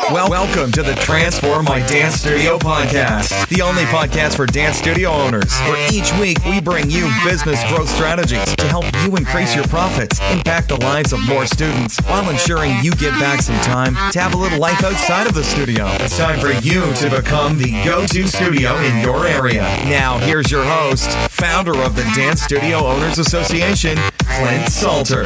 Welcome to the Transform My Dance Studio podcast, the only podcast for dance studio owners, where each week we bring you business growth strategies to help you increase your profits, impact the lives of more students, while ensuring you get back some time to have a little life outside of the studio. It's time for you to become the go-to studio in your area. Now, here's your host, founder of the Dance Studio Owners Association, Clint Salter.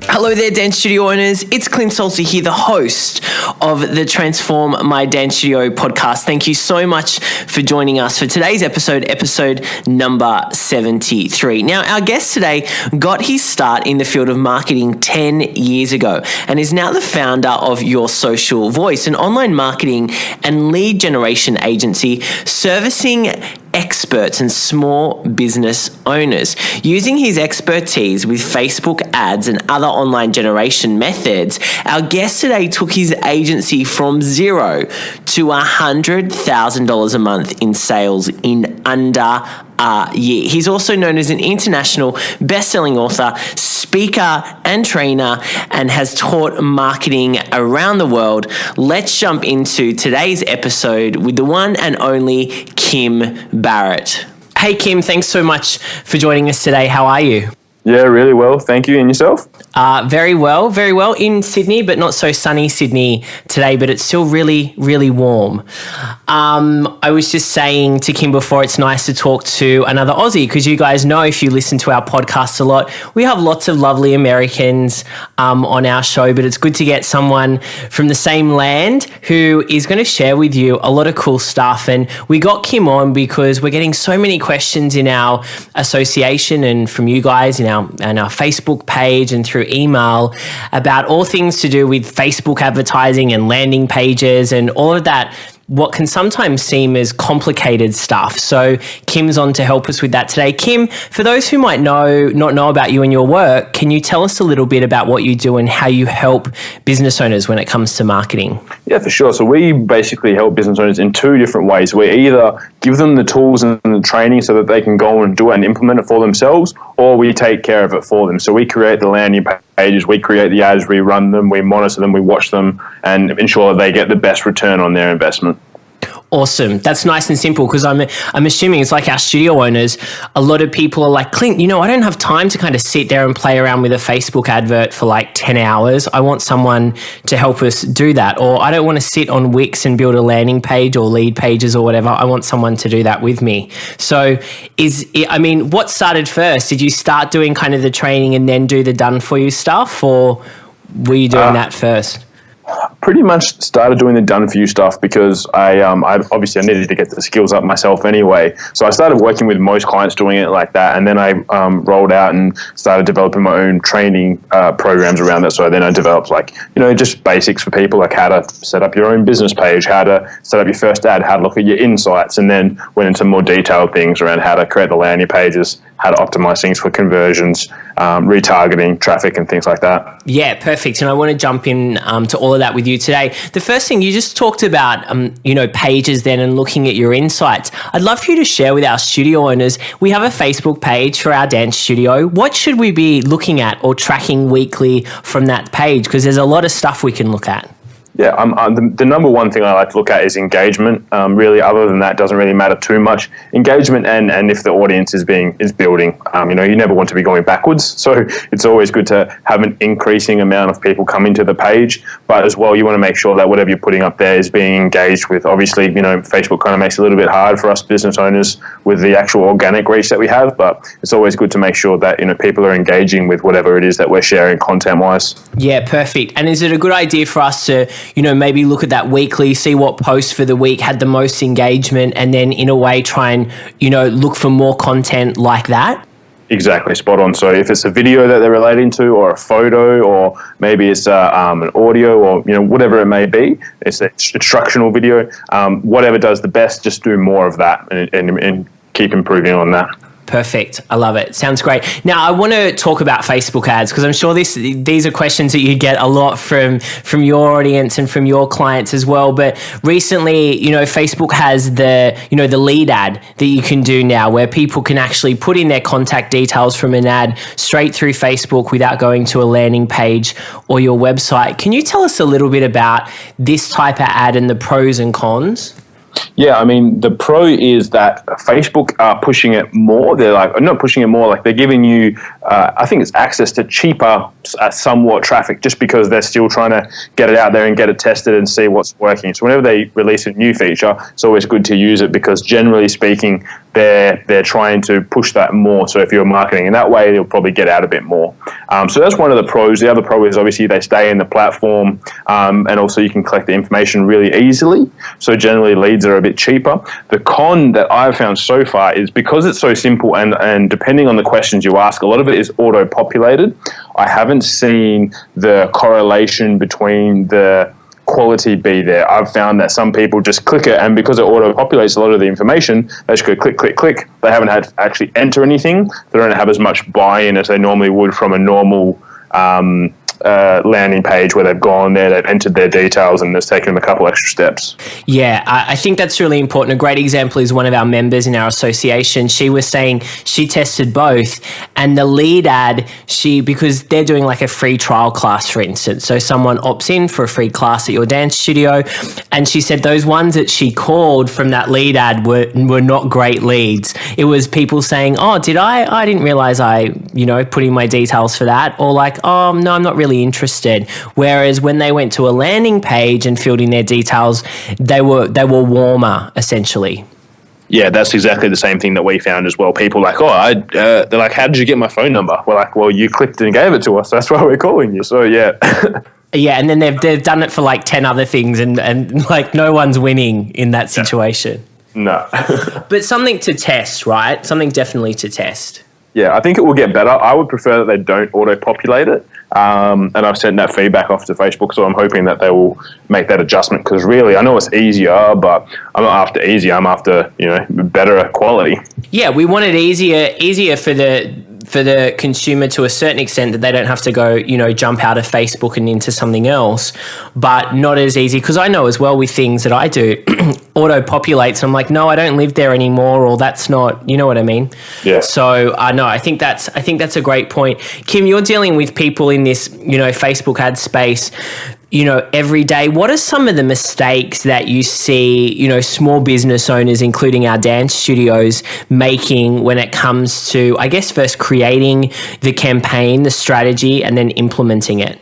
Hello there, dance studio owners. It's Clint Salter here, the host of the Transform My Dance Studio podcast. Thank you so much for joining us for today's episode number 73. Now, our guest today got his start in the field of marketing 10 years ago and is now the founder of Your Social Voice, an online marketing and lead generation agency servicing experts and small business owners. Using his expertise with Facebook ads and other online generation methods, our guest today took his agency from zero to $100,000 a month in sales in under a year. He's also known as an international best-selling author, speaker and trainer, and has taught marketing around the world. Let's jump into today's episode with the one and only Kim Barrett. Hey Kim, thanks so much for joining us today. How are you? Yeah, really well. Thank you. And yourself? Very well in Sydney, but not so sunny Sydney today, but it's still really, really warm. I was just saying to Kim before, it's nice to talk to another Aussie because you guys know, if you listen to our podcast a lot, we have lots of lovely Americans on our show, but it's good to get someone from the same land who is going to share with you a lot of cool stuff. And we got Kim on because we're getting so many questions in our association and from you guys in our Facebook page and through email about all things to do with Facebook advertising and landing pages and all of that, what can sometimes seem as complicated stuff. So Kim's on to help us with that today. Kim, for those who might not know about you and your work, can you tell us a little bit about what you do and how you help business owners when it comes to marketing? Yeah, for sure. So we basically help business owners in two different ways. We either give them the tools and the training so that they can go and do it and implement it for themselves, or we take care of it for them. So we create the landing pages, we create the ads, we run them, we monitor them, we watch them, and ensure that they get the best return on their investment. Awesome. That's nice and simple because I'm assuming it's like our studio owners. A lot of people are like, Clint, I don't have time to kind of sit there and play around with a Facebook advert for like 10 hours. I want someone to help us do that. Or I don't want to sit on Wix and build a landing page or lead pages or whatever. I want someone to do that with me. So what started first? Did you start doing kind of the training and then do the done for you stuff, or were you doing that first? Pretty much started doing the done for you stuff because I obviously needed to get the skills up myself anyway. So I started working with most clients doing it like that, and then I rolled out and started developing my own training programs around that. So then I developed just basics for people, like how to set up your own business page, how to set up your first ad, how to look at your insights, and then went into more detailed things around how to create the landing pages, how to optimize things for conversions, retargeting, traffic, and things like that. Yeah, perfect. And I want to jump in to all of that with you today. The first thing you just talked about, pages then and looking at your insights. I'd love for you to share with our studio owners. We have a Facebook page for our dance studio. What should we be looking at or tracking weekly from that page? Because there's a lot of stuff we can look at. Yeah, the number one thing I like to look at is engagement. Really, other than that, doesn't really matter too much. Engagement and if the audience is building. You never want to be going backwards, so it's always good to have an increasing amount of people coming to the page. But as well, you want to make sure that whatever you're putting up there is being engaged with. Obviously, Facebook kind of makes it a little bit hard for us business owners with the actual organic reach that we have. But it's always good to make sure that people are engaging with whatever it is that we're sharing content-wise. Yeah, perfect. And is it a good idea for us to maybe look at that weekly, see what posts for the week had the most engagement, and then in a way try and, look for more content like that? Exactly, spot on. So if it's a video that they're relating to, or a photo, or maybe it's an audio, or whatever it may be, it's an instructional video, whatever does the best, just do more of that and keep improving on that. Perfect. I love it. Sounds great. Now, I want to talk about Facebook ads because I'm sure these are questions that you get a lot from your audience and from your clients as well. But recently, Facebook has the lead ad that you can do now where people can actually put in their contact details from an ad straight through Facebook without going to a landing page or your website. Can you tell us a little bit about this type of ad and the pros and cons? Yeah, I mean, the pro is that Facebook are pushing it more. They're not pushing it more, they're giving you, I think it's access to cheaper, somewhat traffic just because they're still trying to get it out there and get it tested and see what's working. So whenever they release a new feature, it's always good to use it because generally speaking, they're trying to push that more. So if you're marketing in that way, you'll probably get out a bit more. So that's one of the pros. The other pro is obviously they stay in the platform and also you can collect the information really easily. So generally leads are a bit cheaper. The con that I've found so far is because it's so simple and depending on the questions you ask, a lot of it is auto-populated. I haven't seen the correlation between the quality be there. I've found that some people just click it and because it auto-populates a lot of the information, they just go click, click, click. They haven't had to actually enter anything. They don't have as much buy-in as they normally would from a normal landing page where they've gone there, they've entered their details and it's taken them a couple extra steps. Yeah, I think that's really important. A great example is one of our members in our association. She was saying she tested both and the lead ad, because they're doing like a free trial class, for instance. So someone opts in for a free class at your dance studio and she said those ones that she called from that lead ad were not great leads. It was people saying, oh, I didn't realize I put in my details for that, or like, oh, no, I'm not really interested. Whereas when they went to a landing page and filled in their details, they were warmer, essentially. Yeah, that's exactly the same thing that we found as well. People like, they're like, how did you get my phone number? We're like, well, you clicked and gave it to us. That's why we're calling you. So, yeah. Yeah, and then they've done it for like 10 other things and like no one's winning in that situation. No. But something to test, right? Something definitely to test. Yeah, I think it will get better. I would prefer that they don't auto-populate it. And I've sent that feedback off to Facebook, so I'm hoping that they will make that adjustment because really, I know it's easier, but I'm not after easy. I'm after, better quality. Yeah, we want it easier for the consumer to a certain extent that they don't have to go, jump out of Facebook and into something else, but not as easy. Because I know as well with things that I do, auto-populates. I'm like, no, I don't live there anymore, or that's not, you know what I mean? Yeah. So no, I think that's a great point. Kim, you're dealing with people in this, Facebook ad space, every day. What are some of the mistakes that you see, small business owners, including our dance studios, making when it comes to, I guess, first creating the campaign, the strategy, and then implementing it?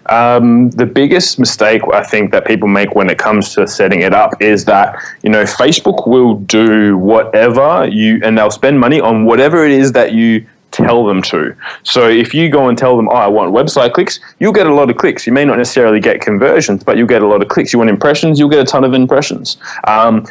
The biggest mistake I think that people make when it comes to setting it up is that, Facebook will do whatever and they'll spend money on whatever it is that you tell them to. So if you go and tell them, I want website clicks, you'll get a lot of clicks. You may not necessarily get conversions, but you'll get a lot of clicks. You want impressions, you'll get a ton of impressions.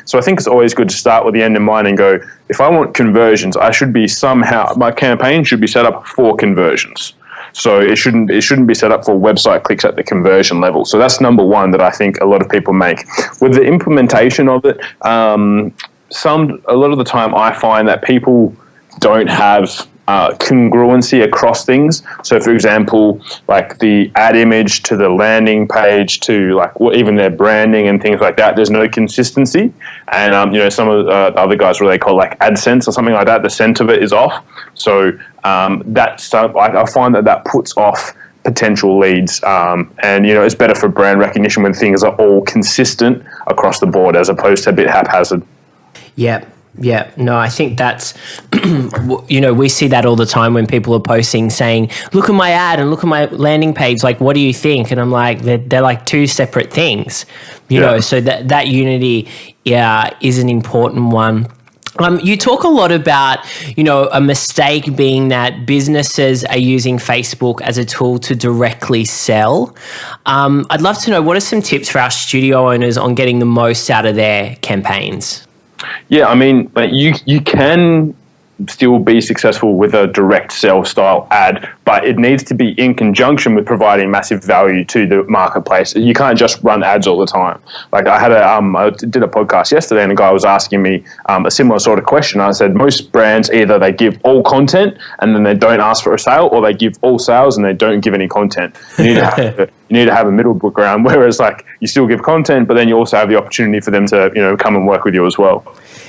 So I think it's always good to start with the end in mind and go, if I want conversions, my campaign should be set up for conversions. So it shouldn't be set up for website clicks at the conversion level. So that's number one that I think a lot of people make. With the implementation of it, a lot of the time I find that people don't have congruency across things. So for example, like the ad image to the landing page to like even their branding and things like that, there's no consistency. And some of the other guys, what they call like AdSense or something like that, the scent of it is off. So I find that puts off potential leads. And it's better for brand recognition when things are all consistent across the board as opposed to a bit haphazard. Yeah, no, I think that's, we see that all the time when people are posting saying, look at my ad and look at my landing page, like, what do you think? And I'm like, they're like two separate things, so that unity is an important one. You talk a lot about, a mistake being that businesses are using Facebook as a tool to directly sell. I'd love to know, what are some tips for our studio owners on getting the most out of their campaigns? Yeah, I mean, you can still be successful with a direct sell style ad, but it needs to be in conjunction with providing massive value to the marketplace. You can't just run ads all the time. Like I did a podcast yesterday, and a guy was asking me a similar sort of question. I said most brands, either they give all content and then they don't ask for a sale, or they give all sales and they don't give any content. You need to have a middle ground, whereas like you still give content, but then you also have the opportunity for them to come and work with you as well.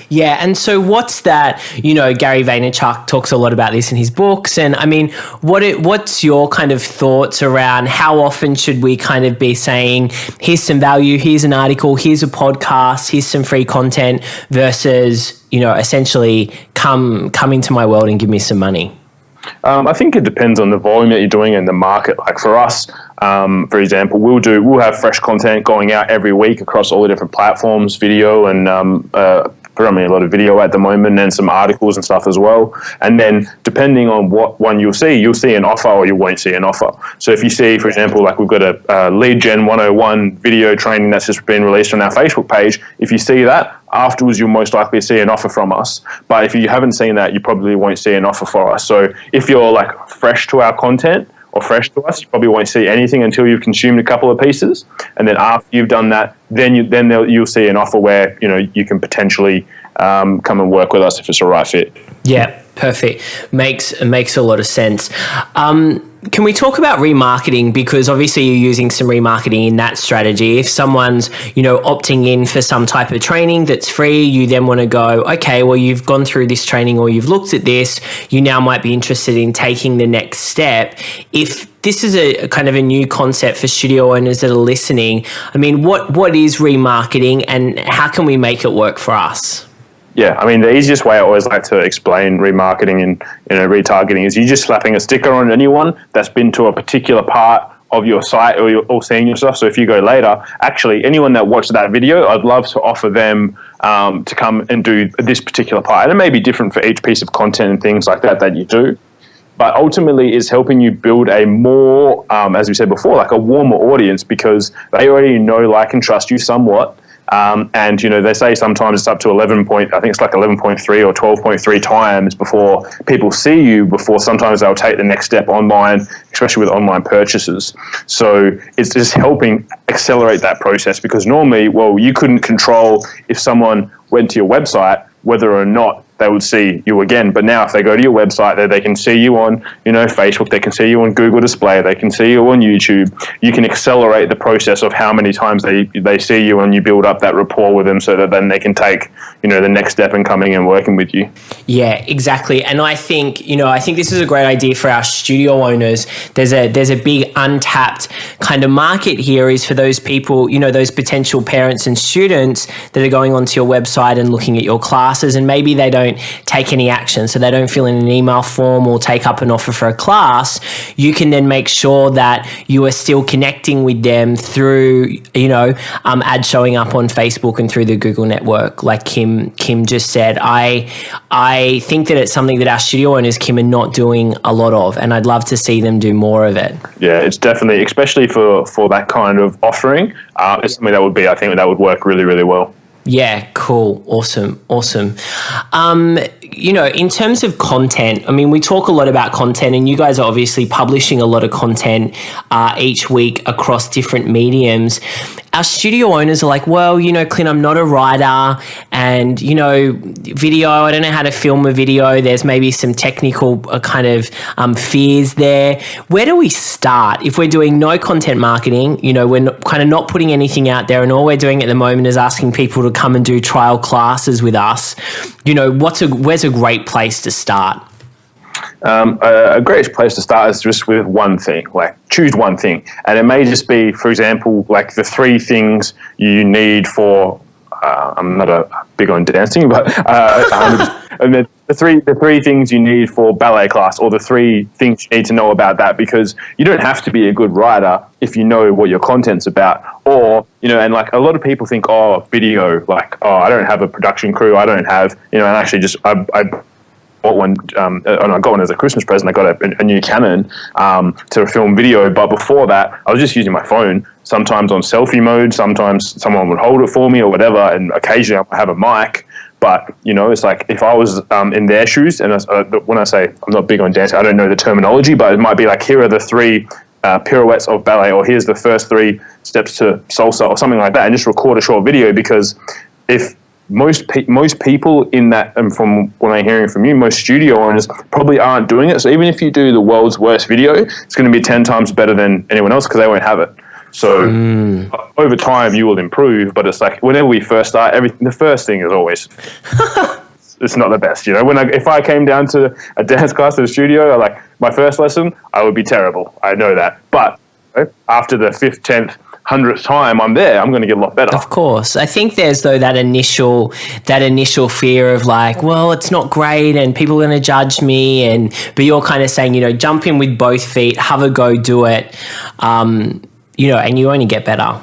Yeah, and so what's that, Gary Vaynerchuk talks a lot about this in his books, and I mean, what's your kind of thoughts around how often should we kind of be saying, here's some value, here's an article, here's a podcast, here's some free content, versus, essentially come into my world and give me some money? I think it depends on the volume that you're doing in the market. Like for us, for example, we'll have fresh content going out every week across all the different platforms, video and predominantly a lot of video at the moment, and some articles and stuff as well. And then depending on what one you'll see an offer or you won't see an offer. So if you see, for example, like we've got a lead gen 101 video training that's just been released on our Facebook page, if you see that, afterwards you'll most likely see an offer from us. But if you haven't seen that, you probably won't see an offer for us. So if you're like fresh to our content or fresh to us, you probably won't see anything until you've consumed a couple of pieces. And then after you've done that, then you'll see an offer where you can potentially come and work with us if it's a right fit. Yeah, perfect. Makes a lot of sense. Can we talk about remarketing? Because obviously you're using some remarketing in that strategy. If someone's, opting in for some type of training that's free, you then want to go, okay, well, you've gone through this training or you've looked at this, you now might be interested in taking the next step. If this is a kind of a new concept for studio owners that are listening, I mean, what is remarketing and how can we make it work for us? Yeah, I mean, the easiest way I always like to explain remarketing and retargeting is you just slapping a sticker on anyone that's been to a particular part of your site or seeing your stuff. So if you go later, actually anyone that watched that video, I'd love to offer them to come and do this particular part. And it may be different for each piece of content and things like that you do. But ultimately is helping you build a more, as we said before, like a warmer audience, because they already know, like, and trust you somewhat. And they say sometimes it's up to 11.3 or 12.3 times before people see you before sometimes they'll take the next step online, especially with online purchases. So it's just helping accelerate that process, because normally, you couldn't control if someone went to your website whether or not they would see you again. But now if they go to your website, they can see you on, Facebook, they can see you on Google Display, they can see you on YouTube. You can accelerate the process of how many times they see you, and you build up that rapport with them so that then they can take, the next step in coming and working with you. Yeah, exactly. And I think this is a great idea for our studio owners. There's a big untapped kind of market here is for those people, those potential parents and students that are going onto your website and looking at your classes, and maybe they don't take any action, so they don't fill in an email form or take up an offer for a class. You can then make sure that you are still connecting with them through, ads showing up on Facebook and through the Google network, like Kim just said. I think that it's something that our studio owners, Kim, are not doing a lot of, and I'd love to see them do more of it. Yeah, it's definitely, especially for that kind of offering, it's something I think that would work really, really well. Yeah, cool. Awesome. In terms of content, I mean, we talk a lot about content, and you guys are obviously publishing a lot of content each week across different mediums. Our studio owners are like, well, Clint, I'm not a writer, and, video, I don't know how to film a video. There's maybe some technical kind of fears there. Where do we start? If we're doing no content marketing, we're kind of not putting anything out there, and all we're doing at the moment is asking people to come and do trial classes with us. Where's a great place to start? A great place to start is just with one thing, like choose one thing. And it may just be, for example, like the 3 things you need for, I'm not big on dancing, but and the three things you need for ballet class, or the 3 things you need to know about that, because you don't have to be a good writer if you know what your content's about. Or, and like a lot of people think, video, like, I don't have a production crew, I don't have, and actually just, I bought one, and I got one as a Christmas present. I got a new Canon to film video, but before that, I was just using my phone, sometimes on selfie mode, sometimes someone would hold it for me or whatever, and occasionally I have a mic. But, it's like if I was in their shoes, and when I say I'm not big on dancing, I don't know the terminology, but it might be like, here are the 3 pirouettes of ballet, or here's the first 3 steps to salsa, or something like that, and just record a short video. Because if most people in that, and from what I'm hearing from you, most studio owners probably aren't doing it. So even if you do the world's worst video, it's going to be 10 times better than anyone else because they won't have it. So over time you will improve, but it's like whenever we first start, the first thing is always it's not the best. If I came down to a dance class in the studio, like my first lesson, I would be terrible. I know that, but after the 5th, 10th, 100th time I'm there, I'm going to get a lot better. Of course. I think there's though that initial fear of like, well, it's not great and people are going to judge me, but you're kind of saying, jump in with both feet, have a go, do it, and you only get better.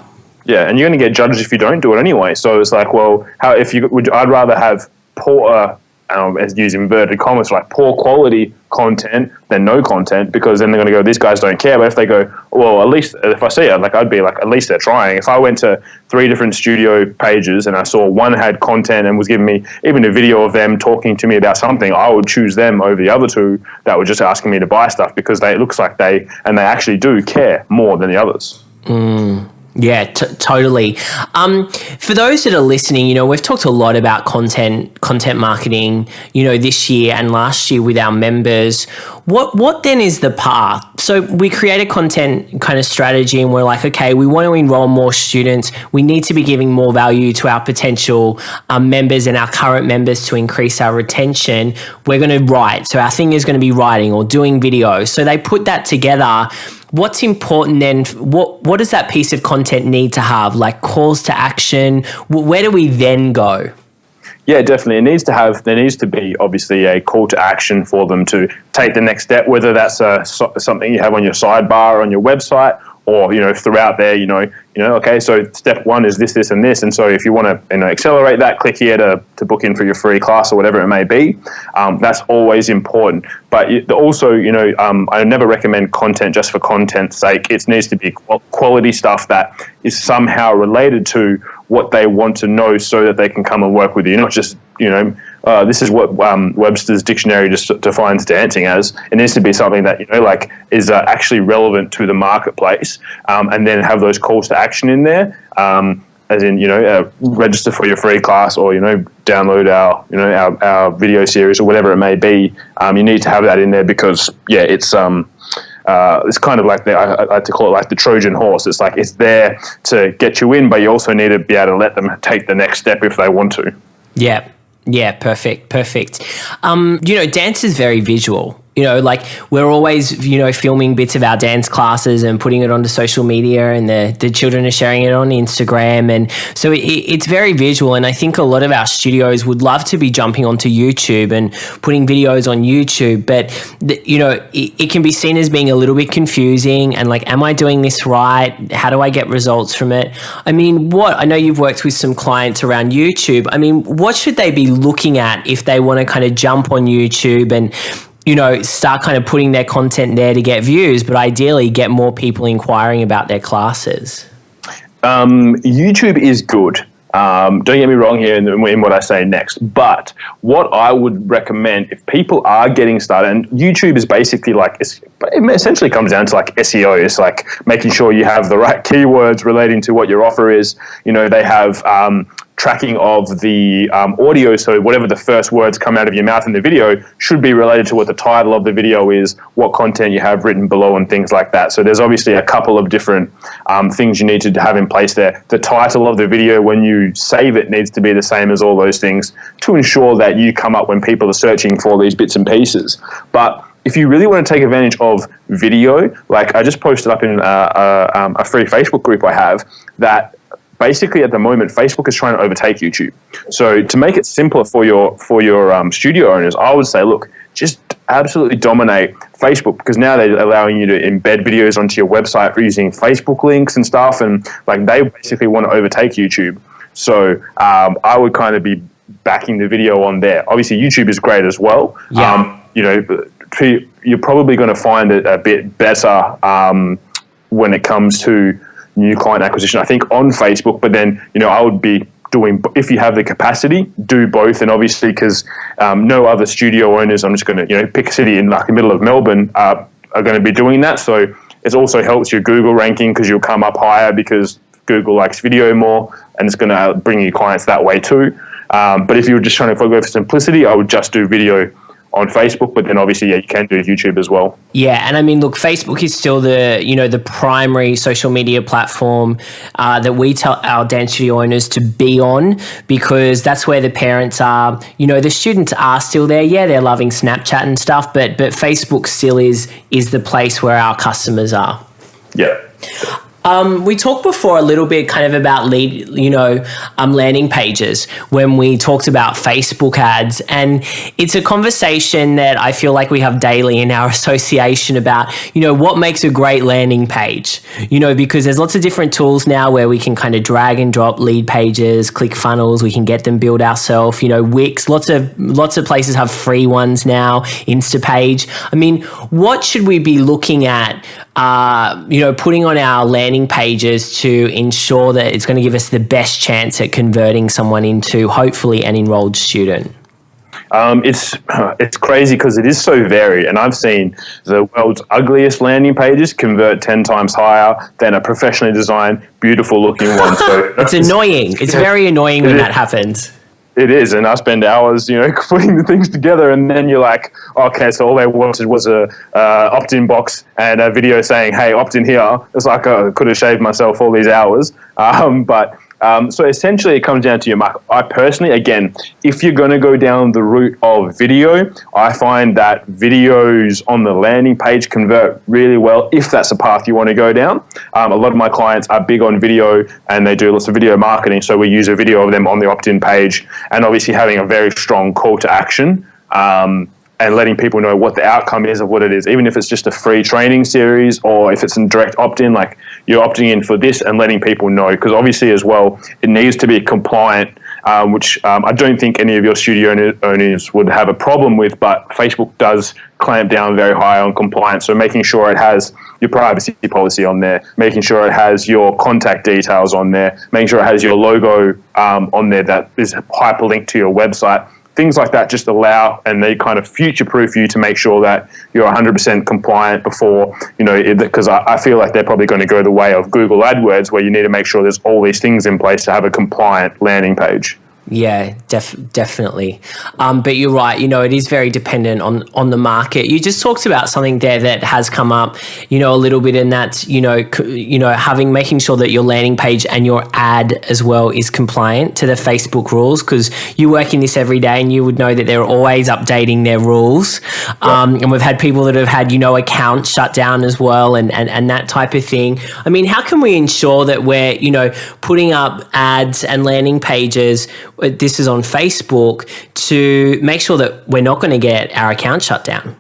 Yeah, and you're going to get judged if you don't do it anyway. So it's like, well, I'd rather have poor, as using inverted commas, like poor quality content than no content, because then they're going to go, these guys don't care. But if they go, well, at least if I see it, like I'd be like, at least they're trying. If I went to 3 different studio pages and I saw one had content and was giving me even a video of them talking to me about something, I would choose them over the other 2 that were just asking me to buy stuff, because it looks like they actually do care more than the others. Yeah, totally. For those that are listening, we've talked a lot about content marketing, this year and last year with our members. What then is the path? So we create a content kind of strategy and we're like, okay, we want to enroll more students. We need to be giving more value to our potential members and our current members to increase our retention. We're going to write. So our thing is going to be writing or doing video. So they put that together. What's important then? What does that piece of content need to have? Like calls to action? Where do we then go? Yeah, definitely. There needs to be obviously a call to action for them to take the next step, whether that's something you have on your sidebar on your website, or throughout there, okay, so step 1 is this, and this, and so if you want to accelerate that, click here to book in for your free class or whatever it may be. That's always important. But also, I never recommend content just for content's sake. It needs to be quality stuff that is somehow related to what they want to know, so that they can come and work with you. Not just this is what Webster's dictionary just defines dancing as. It needs to be something that is actually relevant to the marketplace, and then have those calls to action in there, as in register for your free class, or download our video series or whatever it may be. You need to have that in there, because it's kind of like I like to call it like the Trojan horse. It's like it's there to get you in, but you also need to be able to let them take the next step if they want to. Yeah, perfect. Dance is very visual. We're always, filming bits of our dance classes and putting it onto social media, and the children are sharing it on Instagram. And so it's very visual. And I think a lot of our studios would love to be jumping onto YouTube and putting videos on YouTube. But, it can be seen as being a little bit confusing and like, am I doing this right? How do I get results from it? I mean, I know you've worked with some clients around YouTube. I mean, what should they be looking at if they want to kind of jump on YouTube and start kind of putting their content there to get views, but ideally get more people inquiring about their classes? YouTube is good. Don't get me wrong here in what I say next, but what I would recommend if people are getting started, and YouTube is basically it essentially comes down to like SEO. It's like making sure you have the right keywords relating to what your offer is. They have tracking of the audio, so whatever the first words come out of your mouth in the video should be related to what the title of the video is, what content you have written below, and things like that. So there's obviously a couple of different things you need to have in place there. The title of the video, when you save it, needs to be the same as all those things to ensure that you come up when people are searching for these bits and pieces. But if you really want to take advantage of video, like I just posted up in a free Facebook group I have, that basically at the moment Facebook is trying to overtake YouTube. So to make it simpler for your studio owners, I would say, look, just absolutely dominate Facebook, because now they're allowing you to embed videos onto your website for using Facebook links and stuff, and like they basically want to overtake YouTube. So I would kind of be backing the video on there. Obviously YouTube is great as well. Yeah. You're probably going to find it a bit better when it comes to new client acquisition, I think, on Facebook. But then, I would be doing, if you have the capacity, do both. And obviously, because no other studio owners, I'm just going to pick a city in like the middle of Melbourne, are going to be doing that. So it also helps your Google ranking because you'll come up higher because Google likes video more, and it's going to bring you clients that way too. But if you're just trying to go for simplicity, I would just do video on Facebook, but then obviously, you can do YouTube as well. Yeah, and I mean, look, Facebook is still the primary social media platform that we tell our dance studio owners to be on, because that's where the parents are. The students are still there. Yeah, they're loving Snapchat and stuff, but Facebook still is the place where our customers are. Yeah. We talked before a little bit kind of about landing pages when we talked about Facebook ads, and it's a conversation that I feel like we have daily in our association about, what makes a great landing page, because there's lots of different tools now where we can kind of drag and drop lead pages, click funnels, we can get them built ourselves, Wix, lots of places have free ones now, Instapage. I mean, what should we be looking at, putting on our landing pages to ensure that it's going to give us the best chance at converting someone into hopefully an enrolled student? It's crazy because it is so varied, and I've seen the world's ugliest landing pages convert 10 times higher than a professionally designed, beautiful looking one. So it's annoying. It's very annoying when that happens. It is, and I spend hours, putting the things together, and then you're like, okay, so all they wanted was a opt-in box and a video saying, hey, opt in here. It's like I could have shaved myself all these hours. So essentially it comes down to your market. I personally, again, if you're going to go down the route of video, I find that videos on the landing page convert really well if that's a path you want to go down. A lot of my clients are big on video and they do lots of video marketing, so we use a video of them on the opt-in page, and obviously having a very strong call to action and letting people know what the outcome is of what it is, even if it's just a free training series or if it's a direct opt-in, like you're opting in for this and letting people know, because obviously as well, it needs to be compliant, which I don't think any of your studio owners would have a problem with, but Facebook does clamp down very high on compliance. So making sure it has your privacy policy on there, making sure it has your contact details on there, making sure it has your logo on there that is hyperlinked to your website. Things like that just allow, and they kind of future-proof you to make sure that you're 100% compliant before, because I feel like they're probably going to go the way of Google AdWords, where you need to make sure there's all these things in place to have a compliant landing page. Yeah, definitely. But you're right, it is very dependent on the market. You just talked about something there that has come up, a little bit, and that's, making sure that your landing page and your ad as well is compliant to the Facebook rules, because you work in this every day and you would know that they're always updating their rules. And we've had people that have had, accounts shut down as well and that type of thing. I mean, how can we ensure that we're, putting up ads and landing pages, this is on Facebook, to make sure that we're not going to get our account shut down?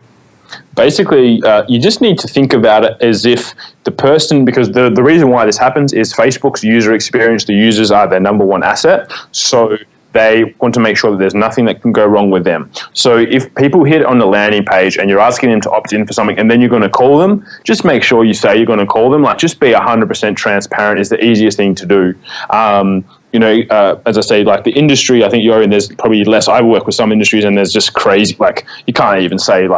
Basically, you just need to think about it as if the person, because the reason why this happens is Facebook's user experience, the users are their number one asset. So they want to make sure that there's nothing that can go wrong with them. So if people hit on the landing page and you're asking them to opt in for something and then you're going to call them, just make sure you say you're going to call them. Like, just be 100% transparent is the easiest thing to do. As I say, like the industry, I think you're in, there's probably less. I work with some industries and there's just crazy, like you can't even say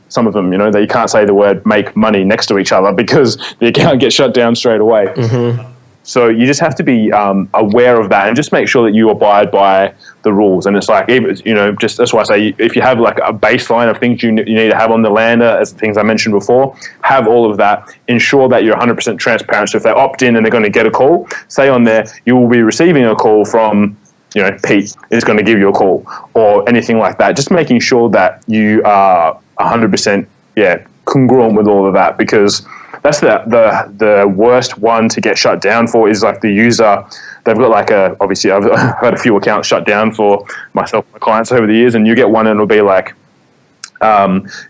some of them, they can't say the word make money next to each other because the account gets shut down straight away. Mm-hmm. So you just have to be aware of that and just make sure that you abide by the rules. And it's like, just that's why I say if you have like a baseline of things you need to have on the lander, as the things I mentioned before, have all of that. Ensure that you're 100% transparent. So if they opt in and they're going to get a call, say on there, you will be receiving a call from, Pete is going to give you a call or anything like that. Just making sure that you are 100%, congruent with all of that, because that's the worst one to get shut down for is like the user. They've got obviously I've had a few accounts shut down for myself and my clients over the years, and you get one and it'll be like,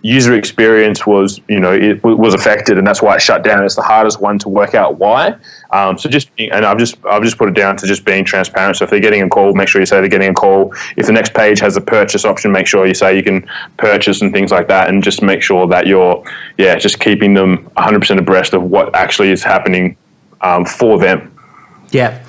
user experience was, it was affected, and that's why it shut down. It's the hardest one to work out why. I've just put it down to just being transparent. So if they're getting a call, make sure you say they're getting a call. If the next page has a purchase option, make sure you say you can purchase and things like that, and just make sure that you're, just keeping them 100% abreast of what actually is happening for them. Yeah.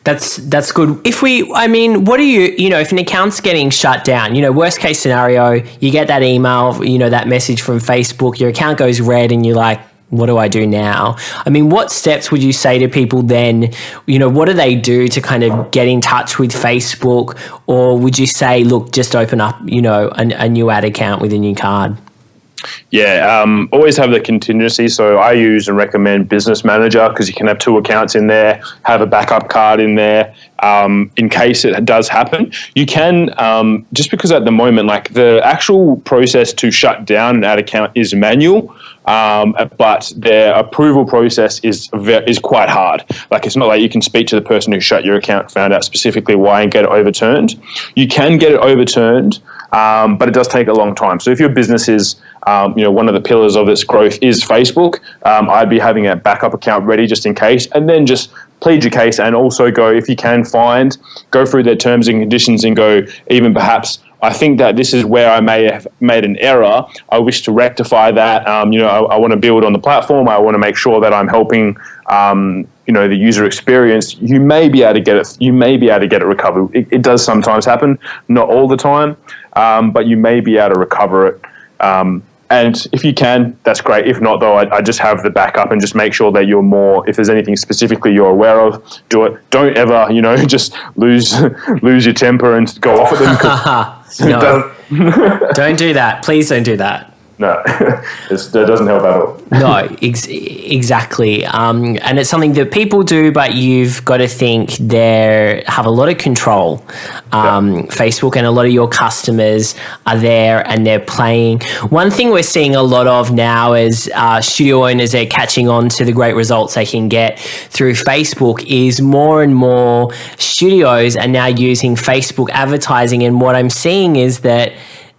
That's good. What do if an account's getting shut down, worst case scenario, you get that email, that message from Facebook, your account goes red and you're like, what do I do now? What steps would you say to people then? What do they do to kind of get in touch with Facebook? Or would you say, look, just open up, a new ad account with a new card? Yeah, always have the contingency. So I use and recommend Business Manager because you can have 2 accounts in there, have a backup card in there in case it does happen. You can, just because at the moment, like the actual process to shut down an ad account is manual, but their approval process is quite hard. Like it's not like you can speak to the person who shut your account, found out specifically why, and get it overturned. You can get it overturned, but it does take a long time. So if your business is one of the pillars of its growth is Facebook, I'd be having a backup account ready just in case, and then just plead your case and also go, if you can go through their terms and conditions and go, even perhaps, I think that this is where I may have made an error. I wish to rectify that. I want to build on the platform. I want to make sure that I'm helping, the user experience. You may be able to get it. You may be able to get it recovered. It does sometimes happen, not all the time, but you may be able to recover it. And if you can, that's great. If not, though, I just have the backup and just make sure that if there's anything specifically you're aware of, do it. Don't ever, just lose your temper and go off at them. No, don't do that. Please don't do that. No, that doesn't help at all. No, exactly. And it's something that people do, but you've got to think they have a lot of control. Facebook and a lot of your customers are there and they're playing. One thing we're seeing a lot of now is studio owners are catching on to the great results they can get through Facebook is more and more studios are now using Facebook advertising. And what I'm seeing is that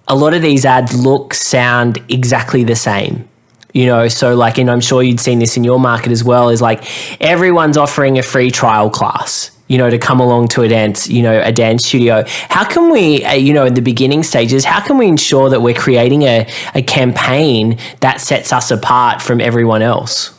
a lot of these ads sound exactly the same, so like, and I'm sure you'd seen this in your market as well, is like everyone's offering a free trial class, to come along to a dance studio. How can we, in the beginning stages, how can we ensure that we're creating a campaign that sets us apart from everyone else?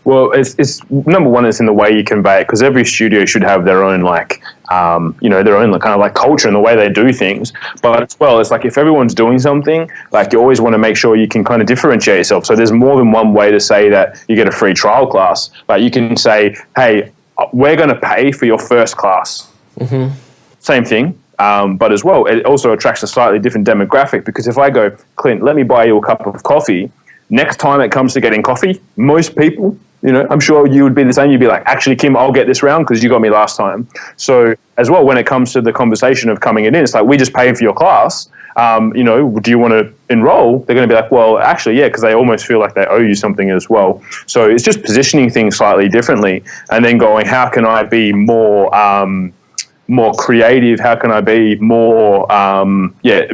Well, it's number one, it's in the way you convey it, because every studio should have their own their own kind of like culture and the way they do things. But as well, it's like if everyone's doing something, like you always want to make sure you can kind of differentiate yourself. So there's more than one way to say that you get a free trial class. Like you can say, hey, we're going to pay for your first class. Mm-hmm. Same thing. But as well, it also attracts a slightly different demographic, because if I go, Clint, let me buy you a cup of coffee, next time it comes to getting coffee, most people, I'm sure you would be the same. You'd be like, actually, Kim, I'll get this round because you got me last time. So as well, when it comes to the conversation of coming in, it's like, we just paid for your class. Do you want to enroll? They're going to be like, well, actually, yeah, because they almost feel like they owe you something as well. So it's just positioning things slightly differently and then going, how can I be more creative? How can I be more,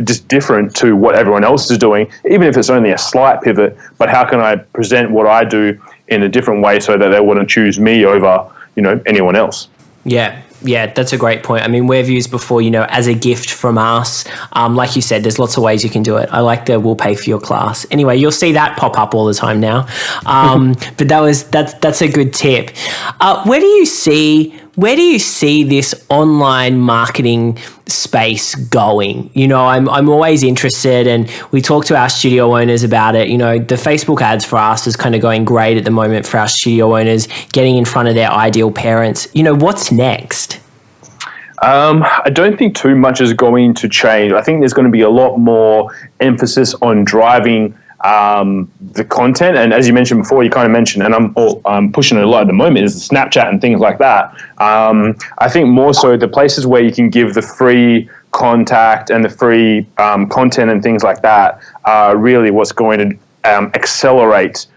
just different to what everyone else is doing, even if it's only a slight pivot, but how can I present what I do in a different way so that they want to choose me over, anyone else? Yeah, that's a great point. We've used before, as a gift from us. Like you said, there's lots of ways you can do it. I like the we'll pay for your class. Anyway, you'll see that pop up all the time now. But that's a good tip. Where do you see this online marketing space going? I'm always interested, and we talk to our studio owners about it. The Facebook ads for us is kind of going great at the moment for our studio owners, getting in front of their ideal parents. What's next? I don't think too much is going to change. I think there's going to be a lot more emphasis on driving the content, and as you mentioned before, you kind of mentioned, and I'm pushing it a lot at the moment, is the Snapchat and things like that. I think more so the places where you can give the free contact and the free content and things like that are really what's going to accelerate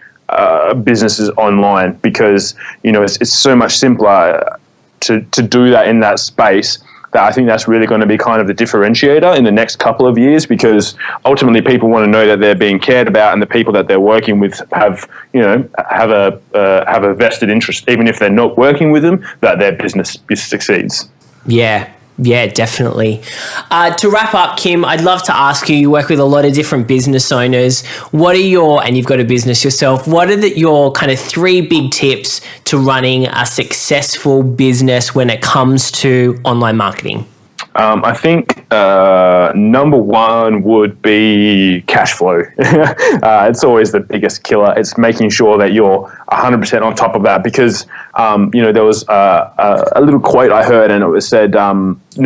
businesses online, because it's so much simpler to do that in that space, that I think that's really going to be kind of the differentiator in the next couple of years, because ultimately people want to know that they're being cared about and the people that they're working with have a vested interest, even if they're not working with them, that their business succeeds. Yeah. Yeah, definitely. To wrap up, Kim, I'd love to ask you, you work with a lot of different business owners. What are and you've got a business yourself, what are your kind of 3 big tips to running a successful business when it comes to online marketing? I think number 1 would be cash flow. It's always the biggest killer. It's making sure that you're 100% on top of that because, there was a little quote I heard and it was said,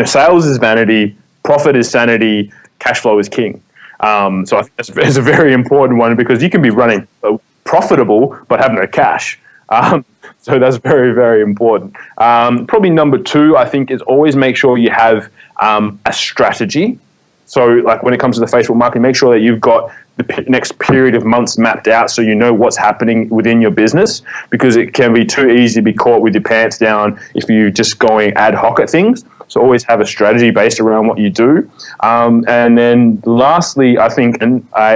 sales is vanity, profit is sanity, cash flow is king. So I think it's a very important one because you can be running profitable but have no cash. So that's very, very important. Probably number 2, I think, is always make sure you have a strategy. So like when it comes to the Facebook marketing, make sure that you've got the next period of months mapped out so you know what's happening within your business because it can be too easy to be caught with your pants down if you're just going ad hoc at things. So always have a strategy based around what you do. And then lastly, I think, and I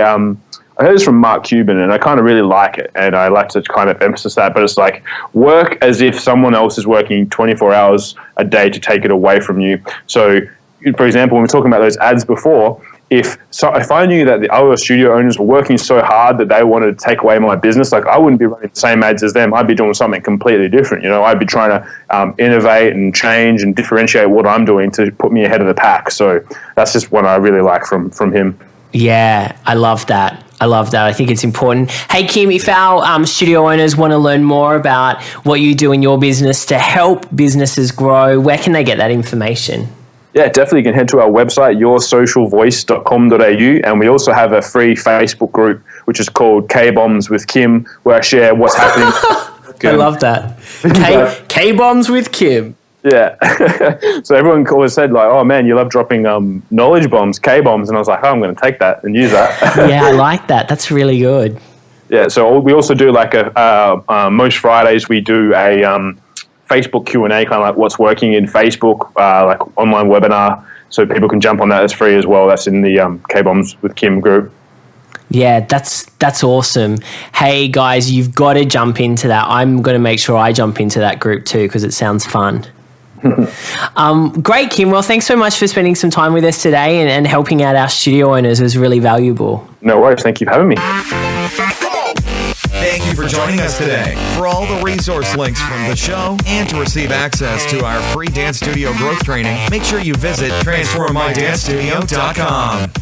heard this from Mark Cuban and I kind of really like it and I like to kind of emphasize that, but it's like work as if someone else is working 24 hours a day to take it away from you. So for example, when we were talking about those ads before, if I knew that the other studio owners were working so hard that they wanted to take away my business, like I wouldn't be running the same ads as them. I'd be doing something completely different. I'd be trying to innovate and change and differentiate what I'm doing to put me ahead of the pack. So that's just what I really like from him. Yeah, I love that. I think it's important. Hey, Kim, if our studio owners want to learn more about what you do in your business to help businesses grow, where can they get that information? Yeah, definitely. You can head to our website, yoursocialvoice.com.au, and we also have a free Facebook group, which is called K-Bombs with Kim, where I share what's happening. I love that. K-Bombs with Kim. Yeah. So everyone always said like, oh man, you love dropping knowledge bombs, K-bombs. And I was like, oh, I'm going to take that and use that. Yeah, I like that. That's really good. Yeah. So we also do like most Fridays we do a Facebook Q&A, kind of like what's working in Facebook, like online webinar. So people can jump on that. It's free as well. That's in the K-Bombs with Kim group. Yeah, that's awesome. Hey guys, you've got to jump into that. I'm going to make sure I jump into that group too because it sounds fun. Great, Kim. Well, thanks so much for spending some time with us today and helping out our studio owners. It was really valuable. No worries. Thank you for having me. Thank you for joining us today. For all the resource links from the show and to receive access to our free dance studio growth training, make sure you visit transformmydancestudio.com.